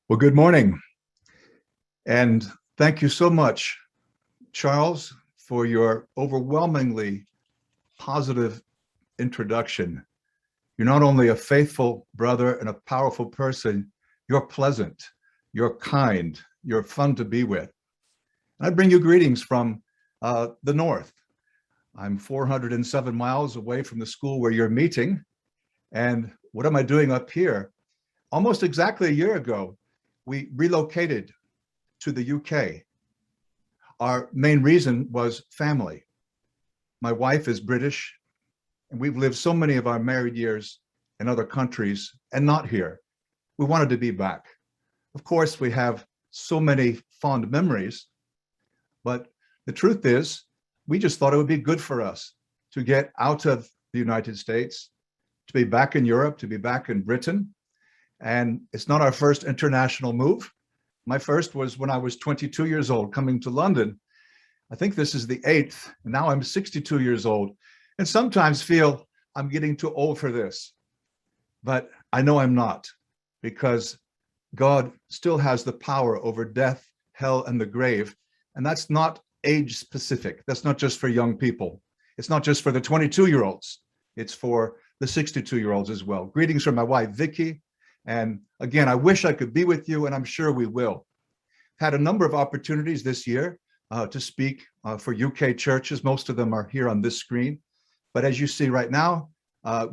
Well, good morning. And thank you so much, Charles, for your overwhelmingly positive introduction. You're not only a faithful brother and a powerful person, you're pleasant, you're kind, you're fun to be with. And I bring you greetings from the north. I'm 407 miles away from the school where you're meeting. And what am I doing up here? Almost exactly a year ago, we relocated to the UK. Our main reason was family. My wife is British, and we've lived so many of our married years in other countries and not here. We wanted to be back. Of course, we have so many fond memories, but the truth is, we just thought it would be good for us to get out of the United States, to be back in Europe, to be back in Britain. And it's not our first international move. My first was when I was 22 years old, coming to London. I think this is the 8th, and now I'm 62 years old, and sometimes feel I'm getting too old for this. But I know I'm not, because God still has the power over death, hell, and the grave. And that's not age specific. That's not just for young people. It's not just for the 22-year-olds. It's for the 62-year-olds as well. Greetings from my wife, Vicky. And again, I wish I could be with you, and I'm sure we will. Had a number of opportunities this year to speak for UK churches. Most of them are here on this screen. But as you see right now,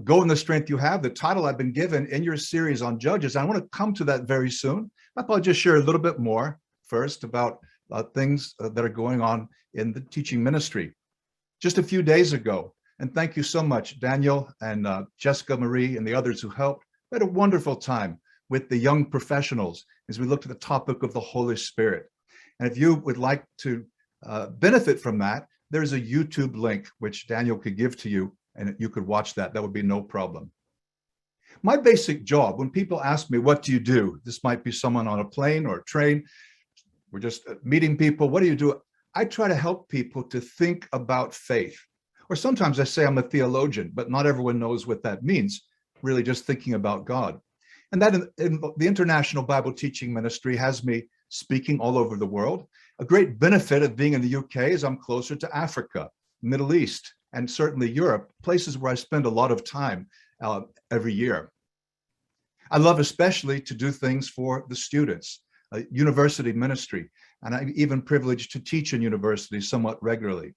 go in the strength you have, the title I've been given in your series on Judges. I want to come to that very soon. I'll just share a little bit more first about things that are going on in the teaching ministry. Just a few days ago, and thank you so much, Daniel and Jessica Marie and the others who helped. We had a wonderful time with the young professionals as we looked at the topic of the Holy Spirit. And if you would like to benefit from that, there's a YouTube link which Daniel could give to you, and you could watch that. That would be no problem. My basic job, when people ask me, what do you do? This might be someone on a plane or a train. We're just meeting people. What do you do? I try to help people to think about faith. Or sometimes I say I'm a theologian, but not everyone knows what that means. Really just thinking about God. And that in the International Bible Teaching Ministry has me speaking all over the world. A great benefit of being in the UK is I'm closer to Africa, Middle East, and certainly Europe, places where I spend a lot of time every year. I love especially to do things for the students, university ministry, and I'm even privileged to teach in universities somewhat regularly.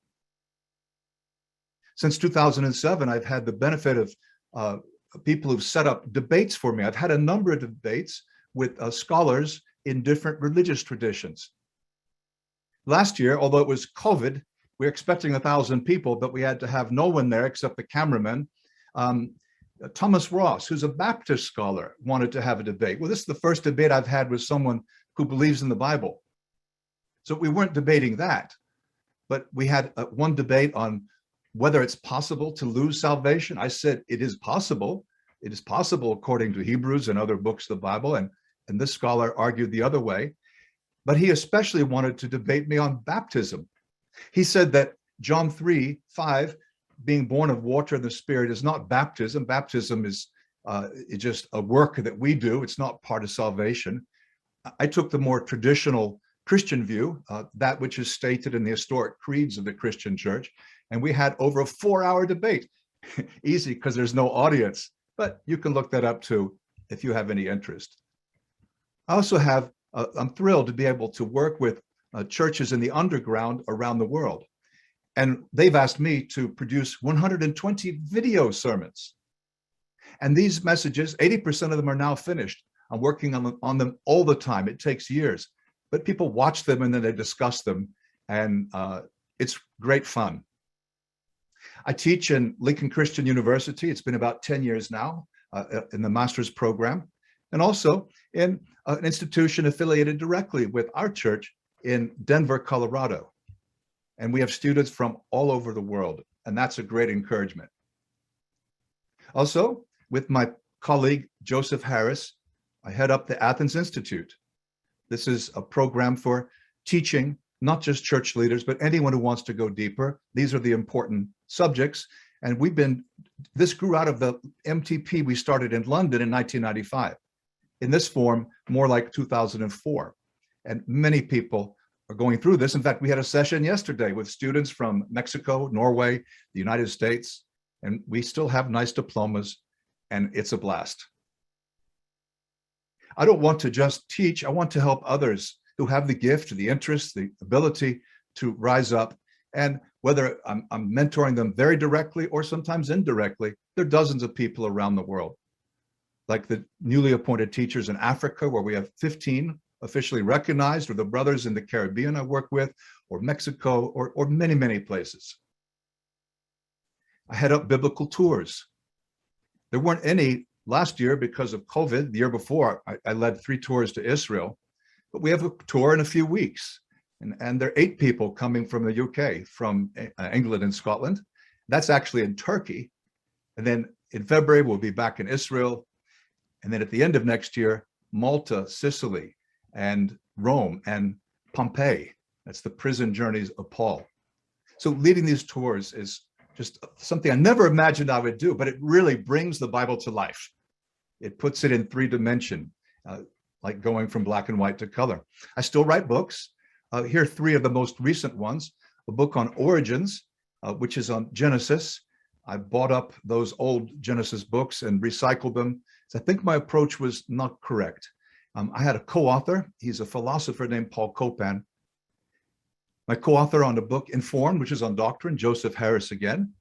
Since 2007, I've had the benefit of people who've set up debates for me. I've had a number of debates with scholars in different religious traditions. Last year, although it was COVID, we were expecting 1,000 people, but we had to have no one there except the cameraman. Thomas Ross, who's a Baptist scholar, wanted to have a debate. Well, this is the first debate I've had with someone who believes in the Bible. So we weren't debating that, but we had one debate on whether it's possible to lose salvation. I said, it is possible. It is possible according to Hebrews and other books of the Bible. And this scholar argued the other way. But he especially wanted to debate me on baptism. He said that John 3:5, being born of water and the Spirit, is not baptism. Baptism is just a work that we do. It's not part of salvation. I took the more traditional Christian view, that which is stated in the historic creeds of the Christian church. And we had over a 4-hour debate. Easy, because there's no audience, but you can look that up too if you have any interest. I also have, I'm thrilled to be able to work with churches in the underground around the world. And they've asked me to produce 120 video sermons. And these messages, 80% of them are now finished. I'm working on them all the time. It takes years, but people watch them and then they discuss them. And it's great fun. I teach in Lincoln Christian University. It's been about 10 years now in the master's program, and also in an institution affiliated directly with our church in Denver, Colorado. And we have students from all over the world, and that's a great encouragement. Also, with my colleague, Joseph Harris, I head up the Athens Institute. This is a program for teaching not just church leaders, but anyone who wants to go deeper. These are the important subjects. And this grew out of the MTP we started in London in 1995. in this form more like 2004. And many people are going through this. In fact, we had a session yesterday with students from Mexico, Norway, the United States, and we still have nice diplomas, and it's a blast. I don't want to just teach. I want to help others who have the gift, the interest, the ability to rise up. And whether I'm mentoring them very directly or sometimes indirectly, there are dozens of people around the world, like the newly appointed teachers in Africa, where we have 15 officially recognized, or the brothers in the Caribbean I work with, or Mexico, or many, many places. I head up biblical tours. There weren't any last year because of COVID. The year before, I led 3 tours to Israel, but we have a tour in a few weeks. And there are 8 people coming from the UK, from England and Scotland. That's actually in Turkey. And then in February, we'll be back in Israel. And then at the end of next year, Malta, Sicily, and Rome, and Pompeii. That's the prison journeys of Paul. So leading these tours is just something I never imagined I would do, but it really brings the Bible to life. It puts it in 3 dimension, like going from black and white to color. I still write books. Here are 3 of the most recent ones. A book on origins, which is on Genesis. I bought up those old Genesis books and recycled them. So I think my approach was not correct. I had a co-author. He's a philosopher named Paul Copan. My co-author on the book Informed, which is on doctrine, Joseph Harris again.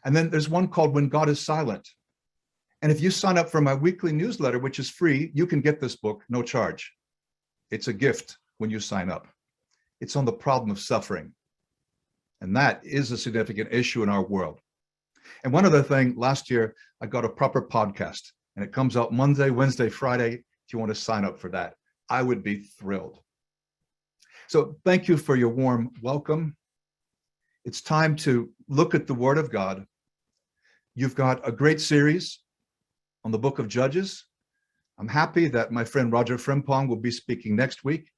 And then there's one called When God is Silent. And if you sign up for my weekly newsletter, which is free, you can get this book, no charge. It's a gift when you sign up. It's on the problem of suffering. And that is a significant issue in our world. And one other thing, last year, I got a proper podcast, and it comes out Monday, Wednesday, Friday, if you want to sign up for that. I would be thrilled. So thank you for your warm welcome. It's time to look at the Word of God. You've got a great series on the book of Judges. I'm happy that my friend Roger Frimpong will be speaking next week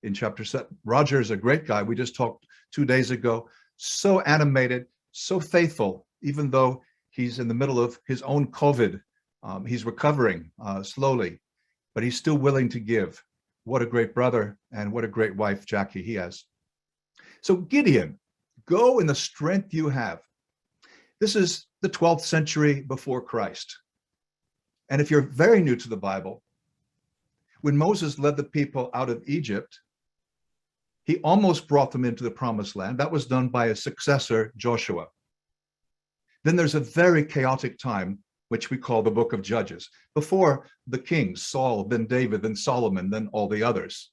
in chapter 7. Roger is a great guy. We just talked 2 days ago. So animated, so faithful, even though he's in the middle of his own COVID. He's recovering slowly, but he's still willing to give. What a great brother, and what a great wife, Jackie, he has. So Gideon, go in the strength you have. This is the 12th century before Christ. And if you're very new to the Bible, when Moses led the people out of Egypt, he almost brought them into the promised land. That was done by a successor, Joshua. Then there's a very chaotic time, which we call the book of Judges, before the kings, Saul, then David, then Solomon, then all the others.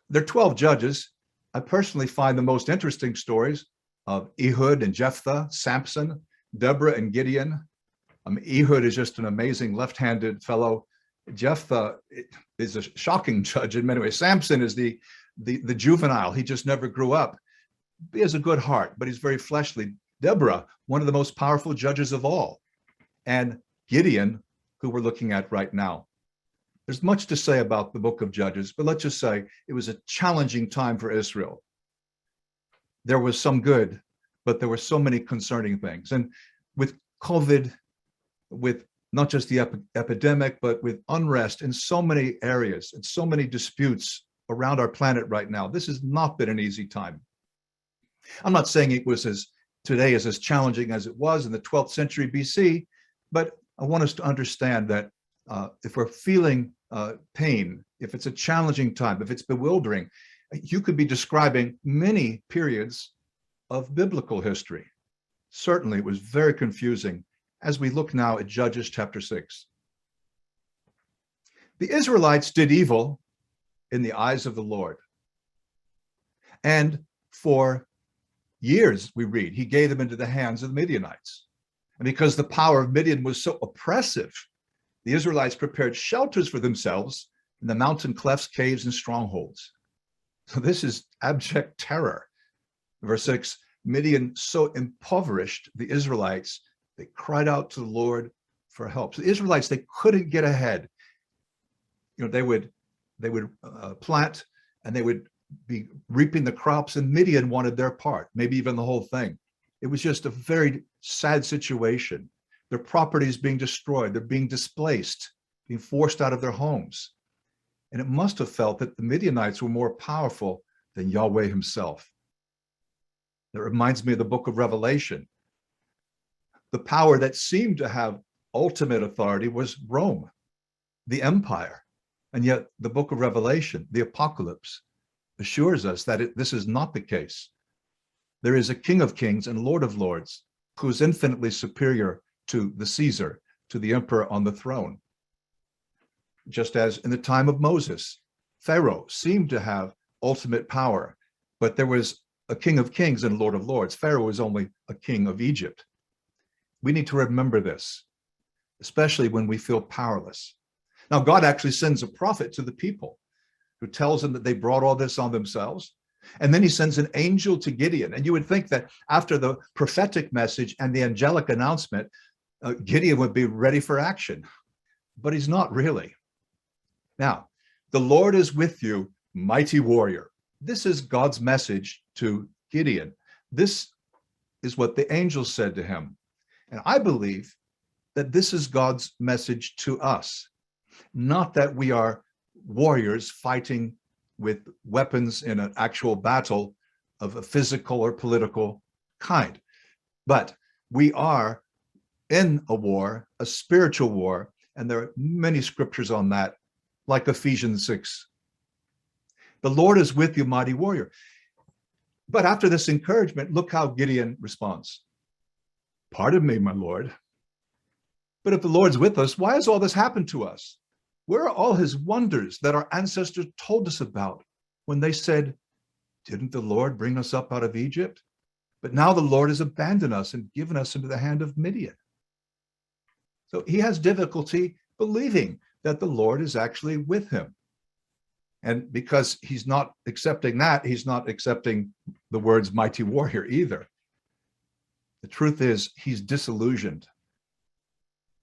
There are 12 judges. I personally find the most interesting stories of Ehud and Jephthah, Samson, Deborah and Gideon. Ehud is just an amazing left-handed fellow. Jephthah is a shocking judge in many ways. Samson is the juvenile. He just never grew up. He has a good heart, but he's very fleshly. Deborah, one of the most powerful judges of all. And Gideon, who we're looking at right now. There's much to say about the book of Judges, but let's just say it was a challenging time for Israel. There was some good, but there were so many concerning things. And with COVID, with not just the epidemic, but with unrest in so many areas and so many disputes around our planet right now, this has not been an easy time. I'm not saying it was today is as challenging as it was in the 12th century BC, but I want us to understand that if we're feeling pain, if it's a challenging time, if it's bewildering, you could be describing many periods of biblical history. Certainly, it was very confusing as we look now at Judges chapter 6. The Israelites did evil in the eyes of the Lord. And for years, we read, he gave them into the hands of the Midianites. And because the power of Midian was so oppressive, the Israelites prepared shelters for themselves in the mountain clefts, caves, and strongholds. So this is abject terror. Verse 6, Midian so impoverished the Israelites, they cried out to the Lord for help. So the Israelites, they couldn't get ahead. You know, they would plant, and they would be reaping the crops, and Midian wanted their part, maybe even the whole thing. It was just a very sad situation. Their property is being destroyed. They're being displaced. being forced out of their homes. And it must have felt that the Midianites were more powerful than Yahweh himself. That reminds me of the book of Revelation. The power that seemed to have ultimate authority was Rome, the empire. And yet the book of Revelation, the apocalypse, assures us that this is not the case. There is a King of Kings and Lord of Lords who is infinitely superior to the Caesar, to the emperor on the throne. Just as in the time of Moses, Pharaoh seemed to have ultimate power, but there was a King of Kings and Lord of Lords. Pharaoh was only a king of Egypt. We need to remember this, especially when we feel powerless. Now, God actually sends a prophet to the people who tells them that they brought all this on themselves. And then he sends an angel to Gideon. And you would think that after the prophetic message and the angelic announcement, Gideon would be ready for action, but he's not really. Now, the Lord is with you, mighty warrior. This is God's message to Gideon. This is what the angel said to him. And I believe that this is God's message to us, not that we are warriors fighting with weapons in an actual battle of a physical or political kind, but we are in a war, a spiritual war, and there are many scriptures on that, like Ephesians 6. The Lord is with you, mighty warrior. But after this encouragement, look how Gideon responds. Pardon me, my Lord, but if the Lord's with us, why has all this happened to us? Where are all his wonders that our ancestors told us about when they said, didn't the Lord bring us up out of Egypt? But now the Lord has abandoned us and given us into the hand of Midian. So he has difficulty believing that the Lord is actually with him. And because he's not accepting that, he's not accepting the words mighty warrior either. The truth is, he's disillusioned.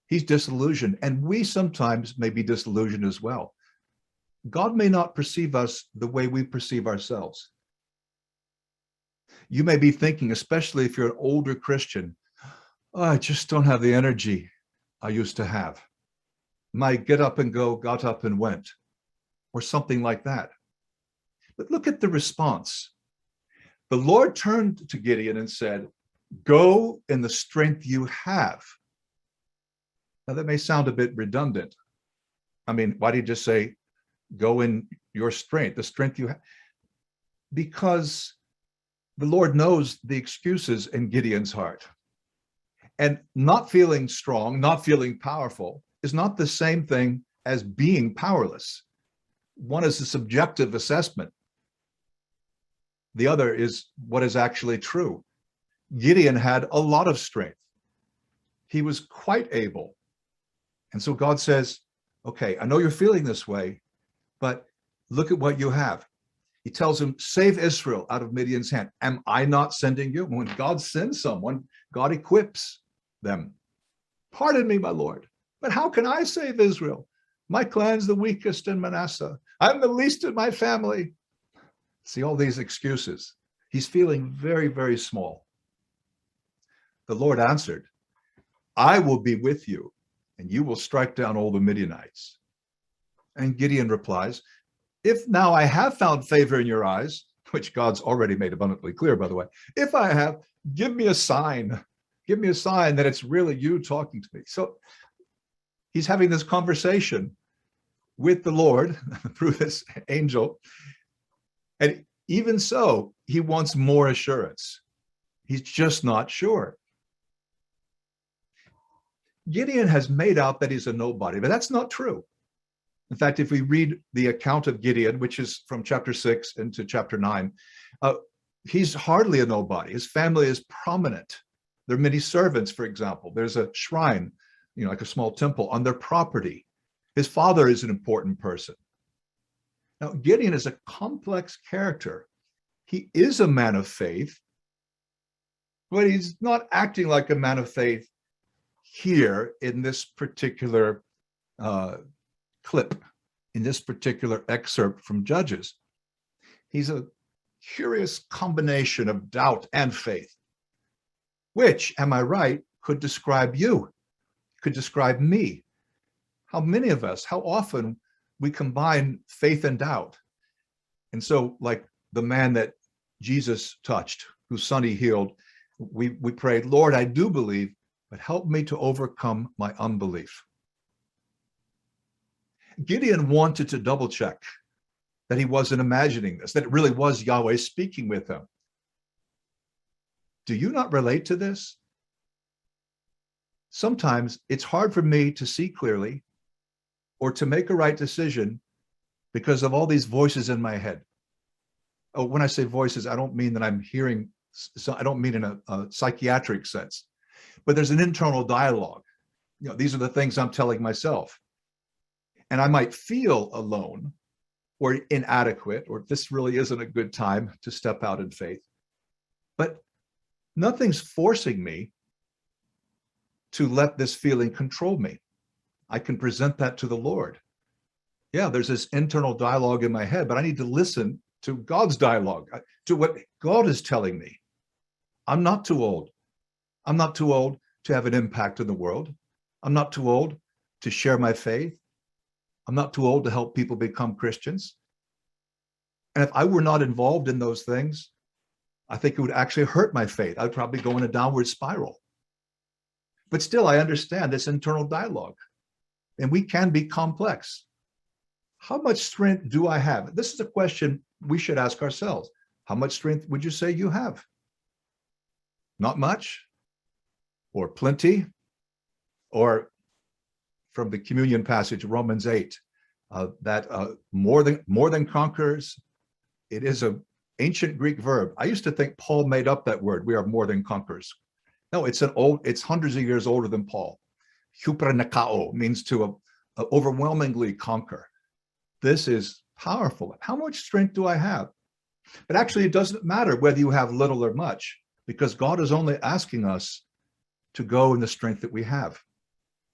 He's disillusioned, and we sometimes may be disillusioned as well. God may not perceive us the way we perceive ourselves. You may be thinking, especially if you're an older Christian, oh, I just don't have the energy I used to have. My get up and go got up and went, or something like that. But look at the response. The Lord turned to Gideon and said, go in the strength you have. Now, that may sound a bit redundant. I mean, why do you just say, go in your strength, the strength you have? Because the Lord knows the excuses in Gideon's heart. And not feeling strong, not feeling powerful is not the same thing as being powerless. One is a subjective assessment. The other is what is actually true. Gideon had a lot of strength. He was quite able. And so God says, okay, I know you're feeling this way, but look at what you have. He tells him, save Israel out of Midian's hand. Am I not sending you? When God sends someone, God equips them. Pardon me, my Lord, but how can I save Israel? My clan's the weakest in Manasseh. I'm the least in my family. See all these excuses. He's feeling very, very small. The Lord answered, I will be with you, and you will strike down all the Midianites. And Gideon replies, if now I have found favor in your eyes, which God's already made abundantly clear, by the way, if I have, give me a sign. Give me a sign that it's really you talking to me. So he's having this conversation with the Lord through this angel. And even so, he wants more assurance. He's just not sure. Gideon has made out that he's a nobody, but that's not true. In fact, if we read the account of Gideon, which is from chapter 6 into chapter 9, he's hardly a nobody. His family is prominent. There are many servants, for example. There's a shrine, like a small temple on their property. His father is an important person. Now, Gideon is a complex character. He is a man of faith, but he's not acting like a man of faith here in this particular clip, in this particular excerpt from Judges. He's a curious combination of doubt and faith, which, am I right, could describe you, could describe me. how many of us, how often we combine faith and doubt. And so, like the man that Jesus touched, whose son he healed, we prayed, Lord, I do believe, but help me to overcome my unbelief. Gideon wanted to double check that he wasn't imagining this, that it really was Yahweh speaking with him. Do you not relate to this? Sometimes it's hard for me to see clearly or to make a right decision because of all these voices in my head. Oh, when I say voices, I don't mean that I'm hearing, so I don't mean in a psychiatric sense, but there's an internal dialogue. You know, these are the things I'm telling myself. And I might feel alone or inadequate, or this really isn't a good time to step out in faith. But nothing's forcing me to let this feeling control me. I can present that to the Lord. Yeah, there's this internal dialogue in my head, but I need to listen to God's dialogue, to what God is telling me. I'm not too old. I'm not too old to have an impact in the world. I'm not too old to share my faith. I'm not too old to help people become Christians. And if I were not involved in those things, I think it would actually hurt my faith. I'd probably go in a downward spiral. But still, I understand this internal dialogue. And we can be complex. How much strength do I have? This is a question we should ask ourselves. How much strength would you say you have? Not much? Or plenty? Or from the communion passage, Romans 8, that more than conquerors, it is an ancient Greek verb. I used to think Paul made up that word, we are more than conquerors. No, it's hundreds of years older than Paul. Hupranakao means to overwhelmingly conquer. This is powerful. How much strength do I have? But actually, it doesn't matter whether you have little or much, because God is only asking us to go in the strength that we have.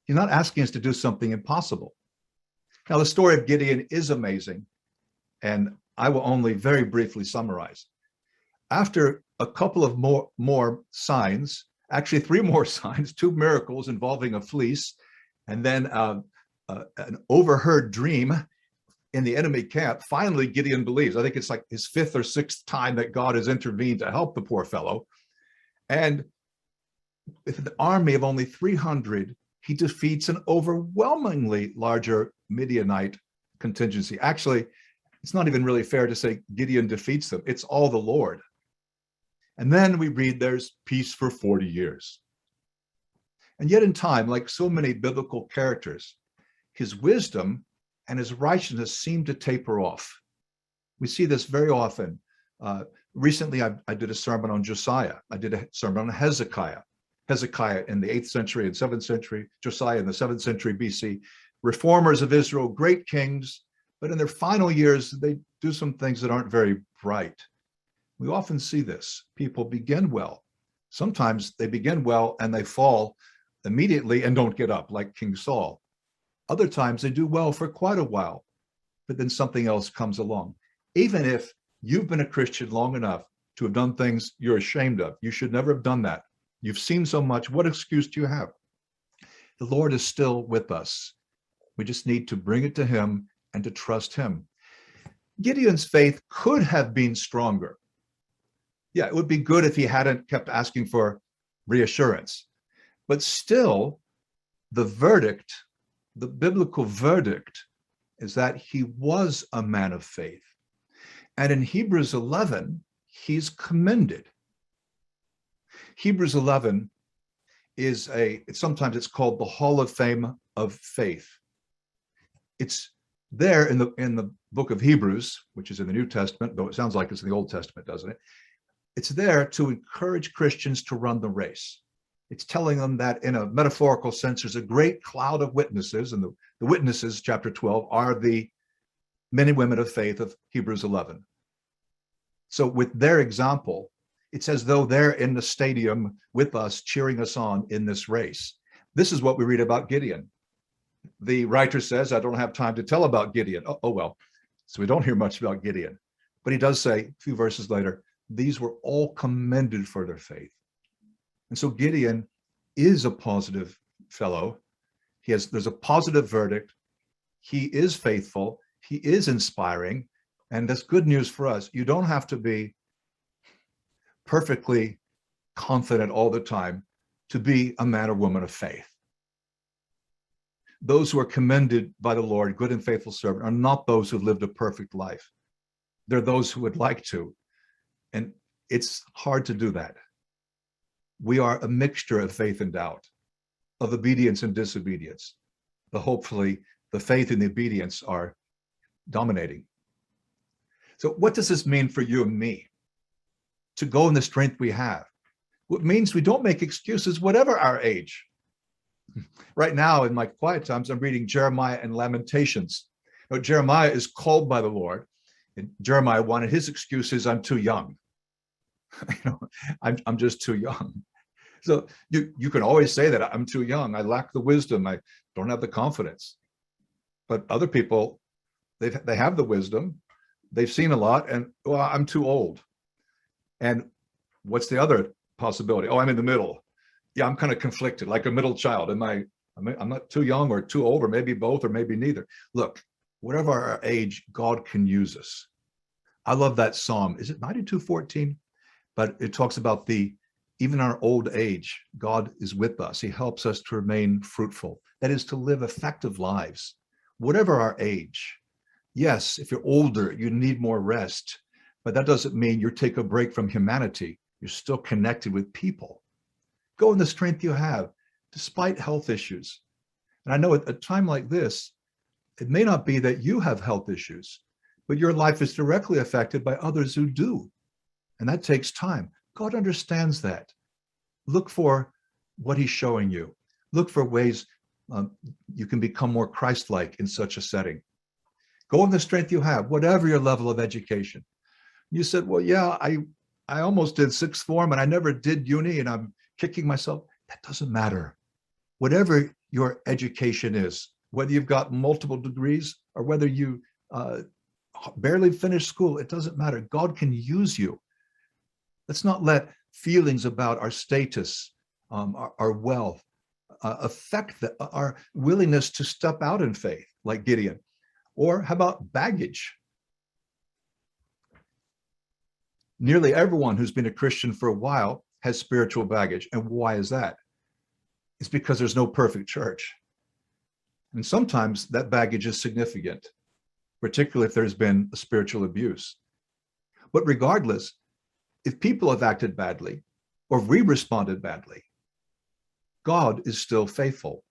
He's not asking us to do something impossible. Now, the story of Gideon is amazing, and I will only very briefly summarize. After a couple of more signs, actually 3 more signs, 2 miracles involving a fleece, and then an overheard dream in the enemy camp, finally Gideon believes. I think it's like his 5th or 6th time that God has intervened to help the poor fellow. And with an army of only 300, he defeats an overwhelmingly larger Midianite contingency. Actually, it's not even really fair to say Gideon defeats them. It's all the Lord. And then we read there's peace for 40 years. And yet in time, like so many biblical characters, his wisdom and his righteousness seem to taper off. We see this very often. Recently, I did a sermon on Josiah. I did a sermon on Hezekiah. Hezekiah in the 8th century and 7th century, Josiah in the 7th century BC. Reformers of Israel, great kings, but in their final years, they do some things that aren't very bright. We often see this. People begin well. Sometimes they begin well and they fall immediately and don't get up, like King Saul. Other times they do well for quite a while, but then something else comes along. Even if you've been a Christian long enough to have done things you're ashamed of, you should never have done that. You've seen so much. What excuse do you have? The Lord is still with us. We just need to bring it to him and to trust him. Gideon's faith could have been stronger. Yeah, it would be good if he hadn't kept asking for reassurance. But still, the verdict, the biblical verdict, is that he was a man of faith. And in Hebrews 11, he's commended. Hebrews 11 is sometimes it's called the Hall of Fame of Faith. It's there in the book of Hebrews, which is in the New Testament, though it sounds like it's in the Old Testament, doesn't it? It's there to encourage Christians to run the race. It's telling them that in a metaphorical sense, there's a great cloud of witnesses, and the witnesses, chapter 12, are the men and women of faith of Hebrews 11. So with their example, it's as though they're in the stadium with us, cheering us on in this race. This is what we read about Gideon. The writer says, I don't have time to tell about Gideon. Oh well, so we don't hear much about Gideon. But he does say, a few verses later, these were all commended for their faith. And so Gideon is a positive fellow. There's a positive verdict. He is faithful. He is inspiring. And that's good news for us. You don't have to be perfectly confident all the time to be a man or woman of faith. Those who are commended by the Lord, good and faithful servant, are not those who lived a perfect life. They're those who would like to. And it's hard to do that. We are a mixture of faith and doubt, of obedience and disobedience. But hopefully the faith and the obedience are dominating. So what does this mean for you and me? To go in the strength we have. It means we don't make excuses, whatever our age. Right now, in my quiet times, I'm reading Jeremiah and Lamentations. You know, Jeremiah is called by the Lord. And Jeremiah wanted his excuse is, I'm too young. I'm just too young. So you can always say that I'm too young. I lack the wisdom. I don't have the confidence. But other people, they have the wisdom. They've seen a lot, and well, I'm too old. And what's the other possibility? Oh, I'm in the middle. Yeah, I'm kind of conflicted, like a middle child. I'm not too young or too old, or maybe both, or maybe neither. Look, whatever our age, God can use us. I love that Psalm. Is it 92:14? But it talks about even our old age, God is with us. He helps us to remain fruitful. That is, to live effective lives, whatever our age. Yes, if you're older, you need more rest, but that doesn't mean you take a break from humanity. You're still connected with people. Go in the strength you have, despite health issues. And I know at a time like this, it may not be that you have health issues, but your life is directly affected by others who do. And that takes time. God understands that. Look for what he's showing you. Look for ways you can become more Christ-like in such a setting. Go in the strength you have, whatever your level of education. You said, well, yeah, I almost did sixth form and I never did uni and I'm kicking myself. That doesn't matter. Whatever your education is, whether you've got multiple degrees or whether you barely finished school, it doesn't matter. God can use you. Let's not let feelings about our status, our wealth, affect our willingness to step out in faith, like Gideon. Or how about baggage? Nearly everyone who's been a Christian for a while has spiritual baggage. And why is that? It's because there's no perfect church. And sometimes that baggage is significant, particularly if there's been a spiritual abuse. But regardless, if people have acted badly or we responded badly, God is still faithful.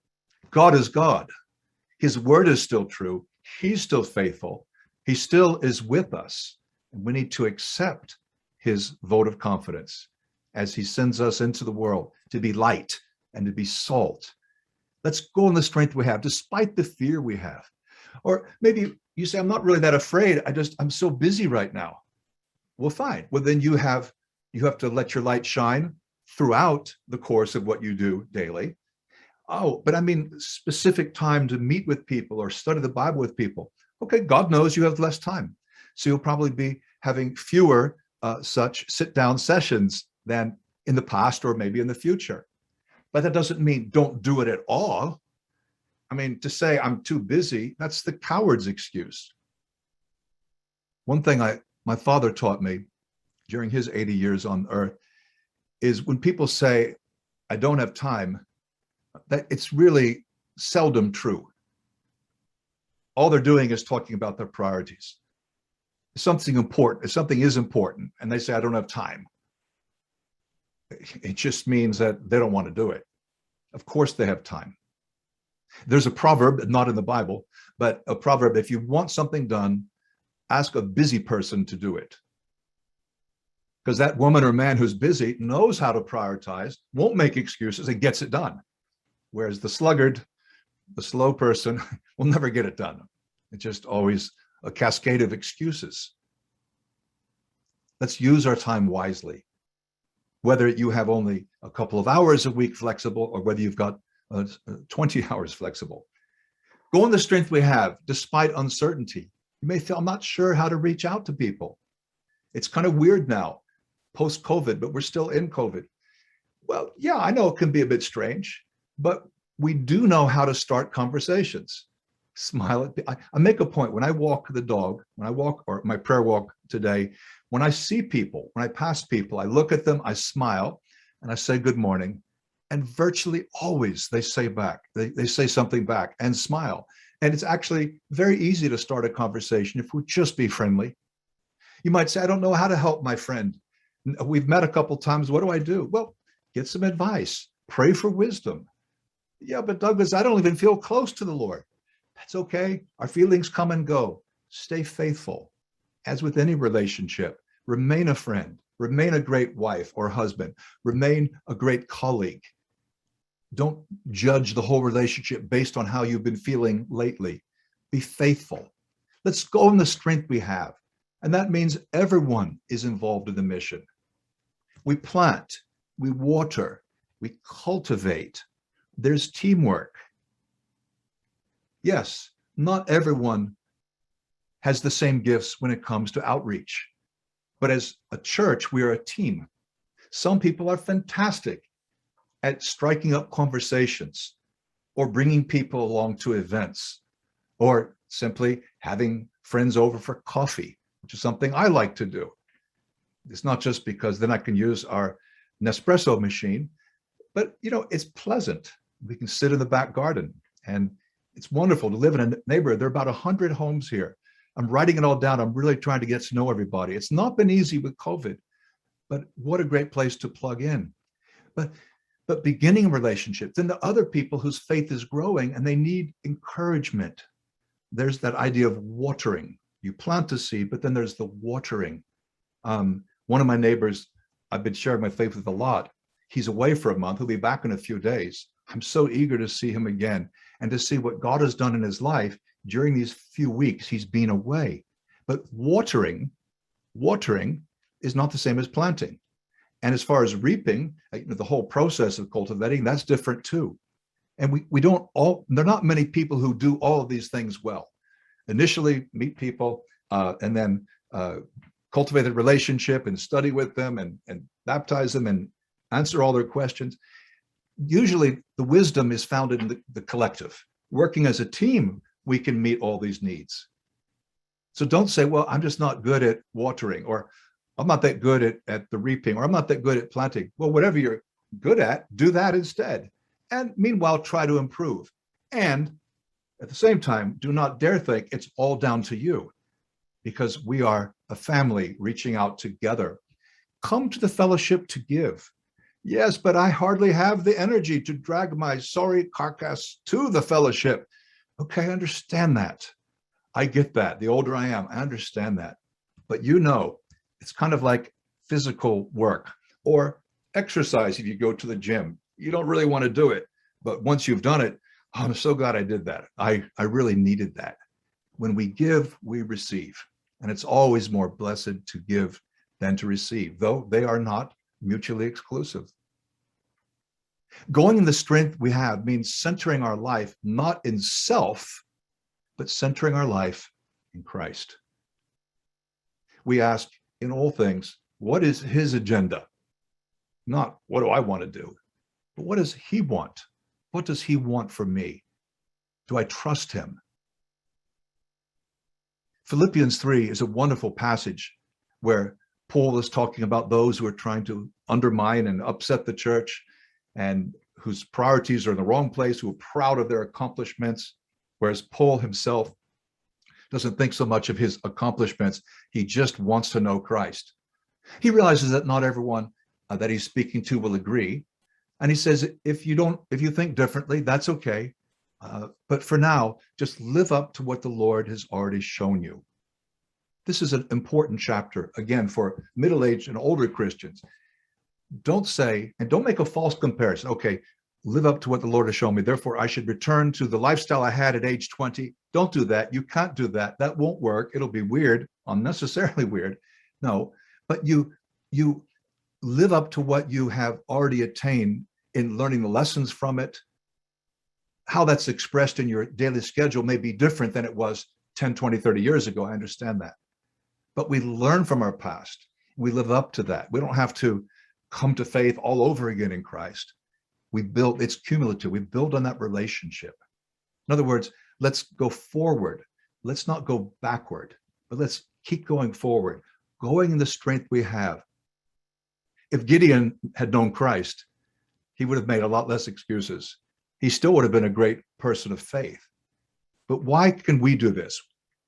God is God. His word is still true. He's still faithful. He still is with us. And we need to accept his vote of confidence as he sends us into the world to be light and to be salt. Let's go in the strength we have, despite the fear we have. Or maybe you say, I'm not really that afraid. I'm so busy right now. Well, fine. Well, then you have to let your light shine throughout the course of what you do daily. Oh, but I mean, specific time to meet with people or study the Bible with people. Okay, God knows you have less time. So you'll probably be having fewer such sit-down sessions than in the past or maybe in the future. But that doesn't mean don't do it at all. I mean, to say I'm too busy, that's the coward's excuse. One thing my father taught me during his 80 years on earth is when people say, I don't have time, that it's really seldom true. All they're doing is talking about their priorities. Something important, if something is important, and they say, I don't have time, it just means that they don't want to do it. Of course they have time. There's a proverb, not in the Bible, but a proverb, if you want something done, ask a busy person to do it. Because that woman or man who's busy knows how to prioritize, won't make excuses, and gets it done. Whereas the sluggard, the slow person, will never get it done. It's just always a cascade of excuses. Let's use our time wisely. Whether you have only a couple of hours a week flexible or whether you've got 20 hours flexible. Go in the strength we have, despite uncertainty. You may feel, I'm not sure how to reach out to people. It's kind of weird now, post-COVID, but we're still in COVID. Well, yeah, I know it can be a bit strange, but we do know how to start conversations. Smile at I make a point when I walk the dog, when I walk, or my prayer walk today, when I see people, when I pass people, I look at them, I smile, and I say good morning. And virtually always they say back, they say something back and smile. And it's actually very easy to start a conversation if we just be friendly. You might say, I don't know how to help my friend. We've met a couple times. What do I do? Well, get some advice. Pray for wisdom. Yeah, but Douglas, I don't even feel close to the Lord. That's okay. Our feelings come and go. Stay faithful. As with any relationship, remain a friend, remain a great wife or husband, remain a great colleague. Don't judge the whole relationship based on how you've been feeling lately. Be faithful. Let's go in the strength we have. And that means everyone is involved in the mission. We plant, we water, we cultivate. There's teamwork. Yes, not everyone has the same gifts when it comes to outreach. But as a church, we are a team. Some people are fantastic at striking up conversations or bringing people along to events or simply having friends over for coffee, which is something I like to do. It's not just because then I can use our Nespresso machine, but it's pleasant. We can sit in the back garden, and it's wonderful to live in a neighborhood. There are about 100 homes here. I'm writing it all down. I'm really trying to get to know everybody. It's not been easy with COVID, but what a great place to plug in. But beginning relationships, then the other people whose faith is growing and they need encouragement. There's that idea of watering. You plant the seed, but then there's the watering. One of my neighbors, I've been sharing my faith with a lot. He's away for a month. He'll be back in a few days. I'm so eager to see him again and to see what God has done in his life during these few weeks he's been away. But watering is not the same as planting. And as far as reaping, the whole process of cultivating, that's different too. And we don't all, there are not many people who do all of these things well. Initially meet people and then cultivate a relationship and study with them and baptize them and answer all their questions. Usually the wisdom is found in the collective. Working as a team, we can meet all these needs. So don't say, well, I'm just not good at watering, or I'm not that good at the reaping, or I'm not that good at planting. Well, whatever you're good at, do that instead. And meanwhile, try to improve. And at the same time, do not dare think it's all down to you, because we are a family reaching out together. Come to the fellowship to give. Yes, but I hardly have the energy to drag my sorry carcass to the fellowship. Okay, I understand that. I get that. The older I am, I understand that. But it's kind of like physical work or exercise. If you go to the gym, you don't really want to do it. But once you've done it, oh, I'm so glad I did that. I really needed that. When we give, we receive. And it's always more blessed to give than to receive, though they are not mutually exclusive. Going in the strength we have means centering our life not in self, but centering our life in Christ. We ask in all things, what is his agenda? Not what do I want to do, but what does he want? What does he want from me? Do I trust him? Philippians 3 is a wonderful passage where Paul is talking about those who are trying to undermine and upset the church and whose priorities are in the wrong place, who are proud of their accomplishments, whereas Paul himself doesn't think so much of his accomplishments. He just wants to know Christ. He realizes that not everyone that he's speaking to will agree. And he says, if you think differently, that's okay. But for now, just live up to what the Lord has already shown you. This is an important chapter, again, for middle-aged and older Christians. Don't say, and don't make a false comparison. Okay, live up to what the Lord has shown me. Therefore, I should return to the lifestyle I had at age 20. Don't do that. You can't do that. That won't work. It'll be weird, unnecessarily weird. No, but you live up to what you have already attained in learning the lessons from it. How that's expressed in your daily schedule may be different than it was 10, 20, 30 years ago. I understand that. But we learn from our past. We live up to that. We don't have to come to faith all over again in Christ. we build, it's cumulative. We build on that relationship. In other words, let's go forward. Let's not go backward, but let's keep going forward, going in the strength we have. If Gideon had known Christ, he would have made a lot less excuses. He still would have been a great person of faith. But why can we do this?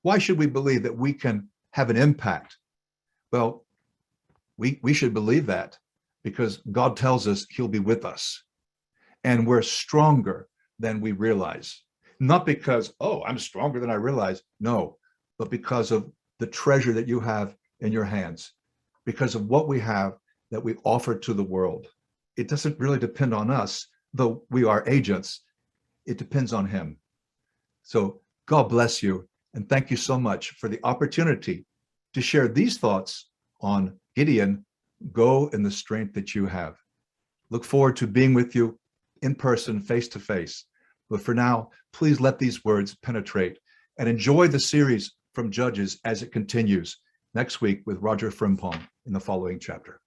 Why should we believe that we can have an impact? Well, we should believe that because God tells us he'll be with us. And we're stronger than we realize. Not because, oh, I'm stronger than I realize. No, but because of the treasure that you have in your hands, because of what we have that we offer to the world. It doesn't really depend on us, though we are agents. It depends on him. So God bless you. And thank you so much for the opportunity to share these thoughts on Gideon. Go in the strength that you have. Look forward to being with you in person, face to face. But for now, please let these words penetrate and enjoy the series from Judges as it continues next week with Roger Frimpong in the following chapter.